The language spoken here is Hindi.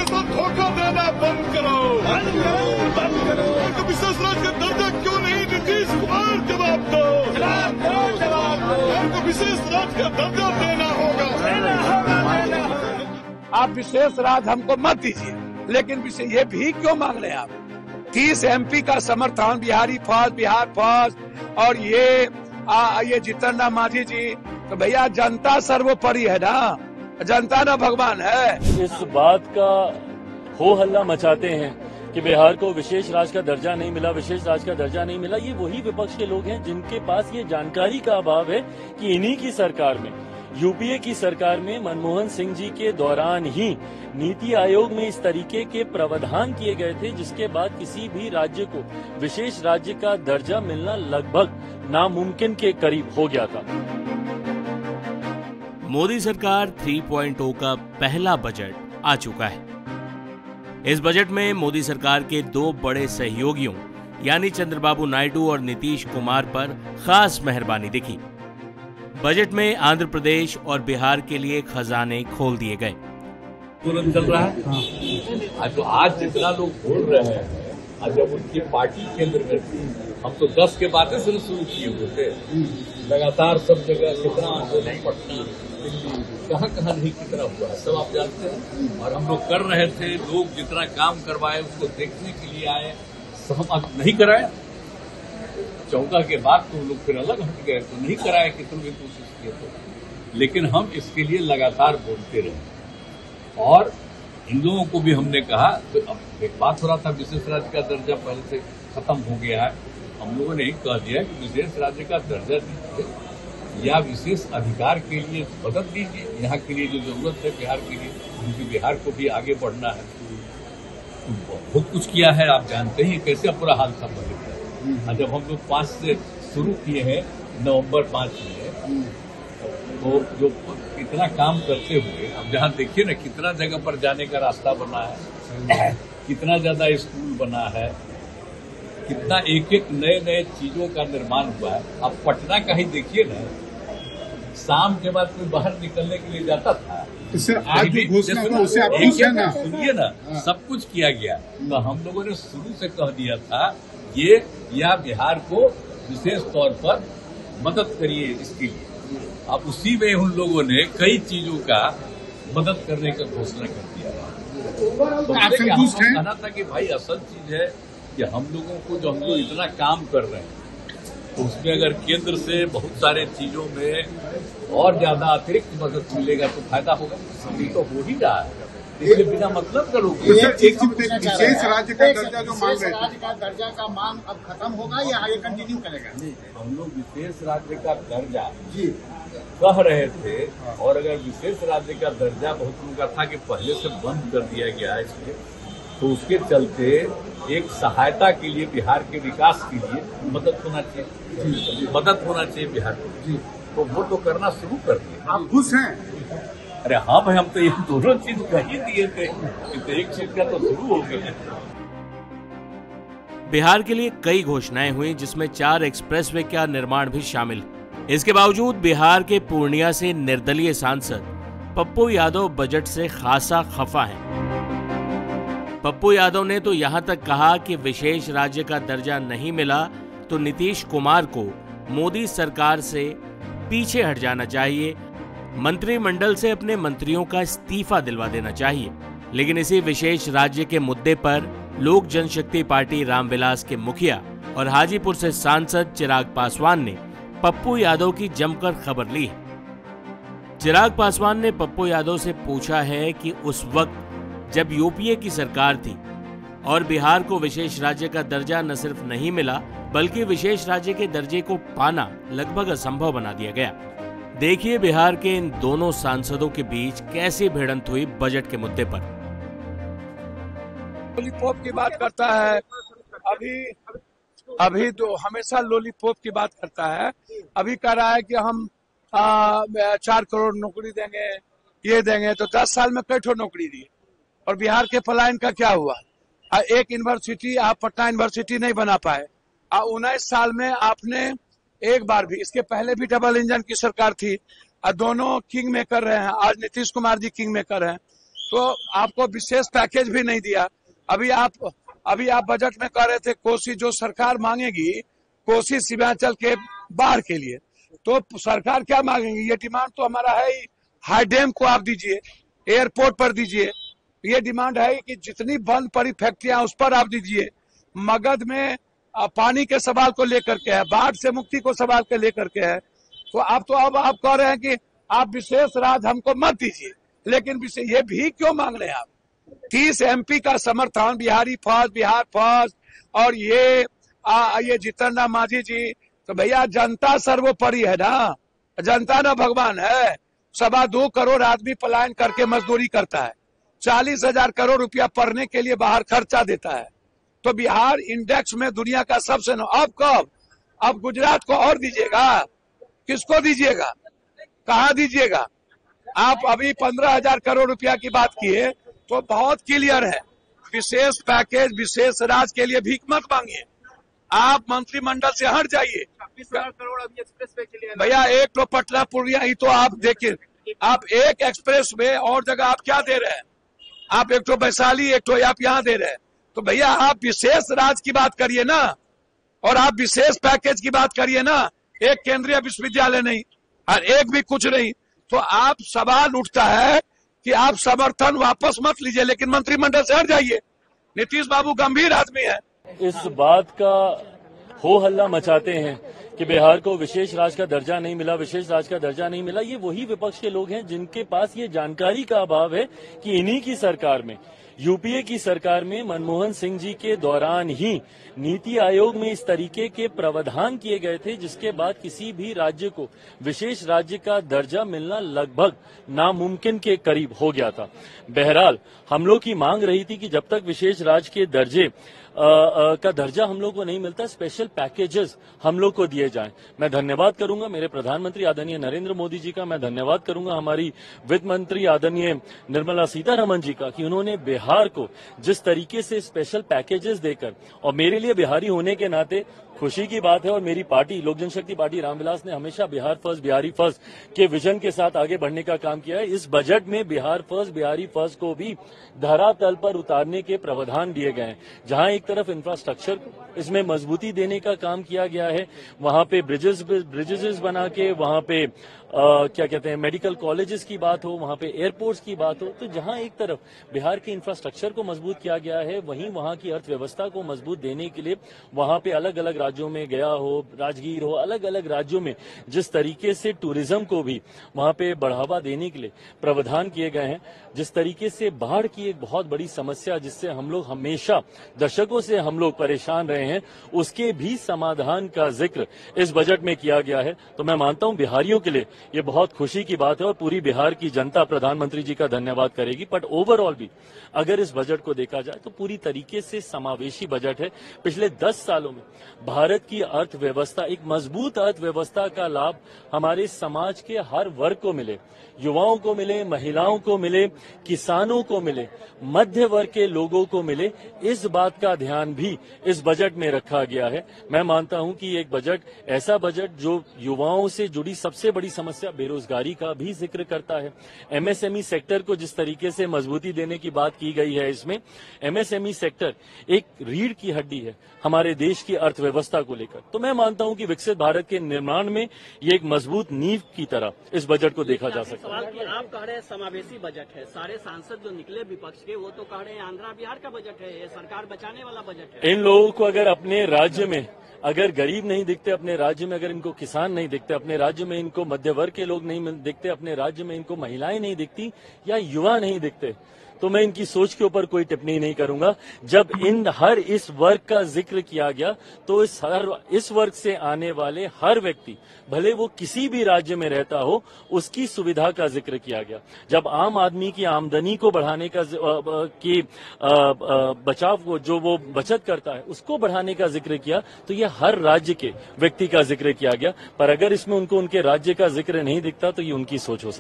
के साथ धोखा देना बंद करो, बंद करो। तो विशेष राज्य का दर्जा क्यों नहीं? नीतीश कुमार जवाब दो, जवाब दो। उनको विशेष राज्य का दर्जा देना होगा। आप विशेष राज्य हमको मत दीजिए, लेकिन ये भी क्यों मांग रहे हैं आप? 30 MP का समर्थन, बिहारी फर्स्ट, बिहार फर्स्ट, और ये जितेंद्र मांझी जी, तो भैया जनता सर्वोपरि है ना, जनता ना भगवान है। इस बात का हो हल्ला मचाते हैं कि बिहार को विशेष राज्य का दर्जा नहीं मिला, विशेष राज्य का दर्जा नहीं मिला। ये वही विपक्ष के लोग हैं जिनके पास ये जानकारी का अभाव है कि इन्हीं की सरकार में, यूपीए की सरकार में मनमोहन सिंह जी के दौरान ही नीति आयोग में इस तरीके के प्रावधान किए गए थे जिसके बाद किसी भी राज्य को विशेष राज्य का दर्जा मिलना लगभग नामुमकिन के करीब हो गया था। मोदी सरकार 3.0 का पहला बजट आ चुका है। इस बजट में मोदी सरकार के 2 बड़े सहयोगियों यानी चंद्रबाबू नायडू और नीतीश कुमार पर खास मेहरबानी दिखी। बजट में आंध्र प्रदेश और बिहार के लिए खजाने खोल दिए गए। तुरंत चल रहा है। तो आज जितना लोग बोल रहे हैं, आज जब उनकी पार्टी केंद्र में थी, हम तो 10 के बाद से शुरू किए हुए थे। लगातार सब जगह कितना आंदोलन, पटना, दिल्ली, कहाँ नहीं कितना हुआ है, सब आप जानते हैं। और हम लोग कर रहे थे, लोग जितना काम करवाए उसको देखने के लिए आए, हम नहीं कराए। 14 के बाद तो लोग फिर अलग हट गए, तो नहीं कराए, कितनी भी कोशिश किए तो। लेकिन हम इसके लिए लगातार बोलते रहे और इन लोगों को भी हमने कहा। तो अब एक बात हो रहा था, विशेष राज्य का दर्जा पहले से खत्म हो गया है। हम लोगों ने कह दिया कि विशेष राज्य का दर्जा दीजिए या विशेष अधिकार के लिए मदद दीजिए। यहाँ के लिए जो जरूरत है बिहार के लिए, क्योंकि बिहार को भी आगे बढ़ना है। तो बहुत कुछ किया है, आप जानते हैं कैसे पूरा हाल संभालित है। जब हम लोग 5 से शुरू किए हैं, नवंबर 5 में, तो जो इतना काम करते हुए अब जहाँ देखिए ना कितना जगह पर जाने का रास्ता बना है, कितना ज्यादा स्कूल बना है, कितना एक नए चीजों का निर्माण हुआ है। अब पटना का ही देखिए ना, शाम के बाद कोई बाहर निकलने के लिए जाता था, आज भी सुनिए ना, सब कुछ किया गया। तो हम लोगों ने शुरू से कह दिया था ये या बिहार को विशेष तौर पर मदद करिए इसके लिए। अब उसी में उन लोगों ने कई चीजों का मदद करने का घोषणा कर दिया। तो कहना था कि भाई असल चीज है कि हम लोगों को जो हम लोग इतना काम कर रहे हैं, तो उसमें अगर केंद्र से बहुत सारे चीजों में और ज्यादा अतिरिक्त मदद मिलेगा तो फायदा होगा। अभी तो हो ही रहा है, इसके बिना मतलब करोगे। विशेष राज्य का दर्जा जो मांग रहे राज्य का दर्जा का मांग अब खत्म होगा या आगे कंटिन्यू करेगा? हम लोग विशेष राज्य का दर्जा कह रहे थे, और अगर विशेष राज्य का दर्जा बहुत उनका था कि पहले से बंद कर दिया गया है इसलिए, तो उसके चलते एक सहायता के लिए बिहार के विकास के लिए मदद होना चाहिए, बिहार को। तो वो तो करना शुरू कर दिया। आप खुश हैं? अरे हाँ भाई, हम तो ये दोनों चीज कह ही दिए थे, तो एक चीज का तो शुरू हो गया। बिहार के लिए कई घोषणाएं हुई जिसमें 4 एक्सप्रेसवे का निर्माण भी शामिल। इसके बावजूद बिहार के पूर्णिया से निर्दलीय सांसद पप्पू यादव बजट से खासा खफा हैं। पप्पू यादव ने तो यहां तक कहा कि विशेष राज्य का दर्जा नहीं मिला तो नीतीश कुमार को मोदी सरकार से पीछे हट जाना चाहिए, मंत्रिमंडल से अपने मंत्रियों का इस्तीफा दिलवा देना चाहिए। लेकिन इसी विशेष राज्य के मुद्दे पर लोक जनशक्ति पार्टी रामविलास के मुखिया और हाजीपुर से सांसद चिराग पासवान ने पप्पू यादव की जमकर खबर ली है। चिराग पासवान ने पप्पू यादव से पूछा है कि उस वक्त जब यूपीए की सरकार थी और बिहार को विशेष राज्य का दर्जा न सिर्फ नहीं मिला बल्कि विशेष राज्य के दर्जे को पाना लगभग असंभव बना दिया गया। देखिए बिहार के इन दोनों सांसदों के बीच कैसी भिड़ंत हुई बजट के मुद्दे पर। लॉलीपॉप की बात करता है, अभी तो हमेशा लॉलीपॉप की बात करता है। अभी कह रहा है कि हम 4 करोड़ नौकरी देंगे, ये देंगे, तो 10 साल में कई ठो नौकरी दी। और बिहार के पलायन का क्या हुआ? एक यूनिवर्सिटी आप पटना यूनिवर्सिटी नहीं बना पाए। 19 साल में आपने एक बार भी, इसके पहले भी डबल इंजन की सरकार थी, दोनों किंग मेकर रहे हैं। आज नीतीश कुमार जी किंग मेकर हैं। तो आपको विशेष पैकेज भी नहीं दिया। अभी आप बजट में कह रहे थे कोसी जो सरकार मांगेगी कोसी सीमांचल के बाढ़ के लिए, तो सरकार क्या मांगेगी? ये डिमांड तो हमारा है ही, हाई डैम को आप दीजिए, एयरपोर्ट पर दीजिए। ये डिमांड है कि जितनी बंद पड़ी फैक्ट्रियां उस पर आप दीजिए। मगध में पानी के सवाल को लेकर के है, बाढ़ से मुक्ति को सवाल के लेकर के है। तो अब आप कह रहे हैं कि आप विशेष राज हमको मत दीजिए, लेकिन ये भी क्यों मांग रहे हैं आप? 30 MP का समर्थन, बिहारी फर्स्ट, बिहार फर्स्ट, और ये जीतन राम मांझी जी, तो भैया जनता सर्वोपरि है ना, जनता ना भगवान है। 2.25 करोड़ आदमी पलायन करके मजदूरी करता है, 40,000 करोड़ रुपया पढ़ने के लिए बाहर खर्चा देता है। तो बिहार इंडेक्स में दुनिया का सबसे अब कब? अब गुजरात को और दीजिएगा? किसको दीजिएगा? कहाँ दीजिएगा? आप अभी 15,000 करोड़ रुपया की बात किए तो बहुत क्लियर है। विशेष पैकेज, विशेष राज के लिए भीख मत मांगिए, आप मंत्रिमंडल से हट जाइए। 26,000 करोड़ अभी एक्सप्रेस वे के लिए भैया एक तो पटना पूर्णिया ही तो आप देखिए, आप एक एक्सप्रेस वे और जगह आप क्या दे रहे हैं? आप एक तो वैशाली, एक तो आप यहाँ दे रहे हैं। तो भैया आप विशेष राज की बात करिए ना, और आप विशेष पैकेज की बात करिए ना। एक केंद्रीय विश्वविद्यालय नहीं और एक भी कुछ नहीं, तो आप सवाल उठता है कि आप समर्थन वापस मत लीजिए, लेकिन मंत्रिमंडल से हट जाइए। नीतीश बाबू गंभीर आदमी है। इस बात का हो हल्ला मचाते हैं कि बिहार को विशेष राज्य का दर्जा नहीं मिला, विशेष राज्य का दर्जा नहीं मिला। ये वही विपक्ष के लोग हैं जिनके पास ये जानकारी का अभाव है कि इन्हीं की सरकार में, यूपीए की सरकार में मनमोहन सिंह जी के दौरान ही नीति आयोग में इस तरीके के प्रावधान किए गए थे जिसके बाद किसी भी राज्य को विशेष राज्य का दर्जा मिलना लगभग नामुमकिन के करीब हो गया था। बहरहाल हम लोग की मांग रही थी कि जब तक विशेष राज्य के दर्जे का दर्जा हम लोग को नहीं मिलता, स्पेशल पैकेजेस हम लोग को दिए जाएं। मैं धन्यवाद करूंगा मेरे प्रधानमंत्री आदरणीय नरेंद्र मोदी जी का, मैं धन्यवाद करूंगा हमारी वित्त मंत्री आदरणीय निर्मला सीतारमण जी का कि उन्होंने बिहार को जिस तरीके से स्पेशल पैकेजेस देकर, और मेरे लिए बिहारी होने के नाते खुशी की बात है, और मेरी पार्टी लोक जनशक्ति पार्टी रामविलास ने हमेशा बिहार फर्स्ट, बिहारी फर्स्ट के विजन के साथ आगे बढ़ने का काम किया है। इस बजट में बिहार फर्स्ट, बिहारी फर्स्ट को भी धरातल पर उतारने के प्रावधान दिए गए हैं। जहां एक तरफ इंफ्रास्ट्रक्चर इसमें मजबूती देने का काम किया गया है, वहां पे ब्रिजेस बना के, वहां पे क्या कहते हैं मेडिकल कॉलेजेस की बात हो, वहां पे एयरपोर्ट्स की बात हो, तो जहां एक तरफ बिहार के इंफ्रास्ट्रक्चर को मजबूत किया गया है, वहीं वहां की अर्थव्यवस्था को मजबूत देने के लिए वहां पे अलग अलग राज्यों में गया हो, राजगीर हो, अलग अलग राज्यों में जिस तरीके से टूरिज्म को भी वहां पे बढ़ावा देने के लिए प्रावधान किए गए हैं, जिस तरीके से बाढ़ की एक बहुत बड़ी समस्या जिससे हम लोग हमेशा दशकों से हम लोग परेशान रहे हैं, उसके भी समाधान का जिक्र इस बजट में किया गया है। तो मैं मानता हूं बिहारियों के लिए ये बहुत खुशी की बात है और पूरी बिहार की जनता प्रधानमंत्री जी का धन्यवाद करेगी। बट ओवरऑल भी अगर इस बजट को देखा जाए तो पूरी तरीके से समावेशी बजट है। पिछले 10 सालों में भारत की अर्थव्यवस्था, एक मजबूत अर्थव्यवस्था का लाभ हमारे समाज के हर वर्ग को मिले, युवाओं को मिले, महिलाओं को मिले, किसानों को मिले, मध्य वर्ग के लोगों को मिले, इस बात का ध्यान भी इस बजट में रखा गया है। मैं मानता हूं कि एक बजट, ऐसा बजट जो युवाओं से जुड़ी सबसे बड़ी समस्या बेरोजगारी का भी जिक्र करता है। एमएसएमई सेक्टर को जिस तरीके से मजबूती देने की बात की गई है, इसमें एमएसएमई सेक्टर एक रीढ़ की हड्डी है हमारे देश की अर्थव्यवस्था को लेकर। तो मैं मानता हूं कि विकसित भारत के निर्माण में ये एक मजबूत नींव की तरह इस बजट को देखा जा सकता है। सवाल कि आप कह रहे हैं समावेशी बजट है, सारे सांसद जो निकले विपक्ष के वो तो कह रहे हैं आंध्रा बिहार का बजट है, ये सरकार बचाने वाला बजट है। इन लोगों को अगर अपने राज्य में अगर गरीब नहीं दिखते, अपने राज्य में अगर इनको किसान नहीं दिखते, अपने राज्य में इनको मध्य वर्ग के लोग नहीं दिखते, अपने राज्य में इनको महिलाएं नहीं दिखती या युवा नहीं दिखते, तो मैं इनकी सोच के ऊपर कोई टिप्पणी नहीं करूंगा। जब इन हर इस वर्ग का जिक्र किया गया तो इस वर्ग से आने वाले हर व्यक्ति, भले वो किसी भी राज्य में रहता हो, उसकी सुविधा का जिक्र किया गया। जब आम आदमी की आमदनी को बढ़ाने का बचाव को, जो वो बचत करता है, उसको बढ़ाने का जिक्र किया, तो ये हर राज्य के व्यक्ति का जिक्र किया गया। पर अगर इसमें उनको उनके राज्य का जिक्र नहीं दिखता तो ये उनकी सोच हो सकती है।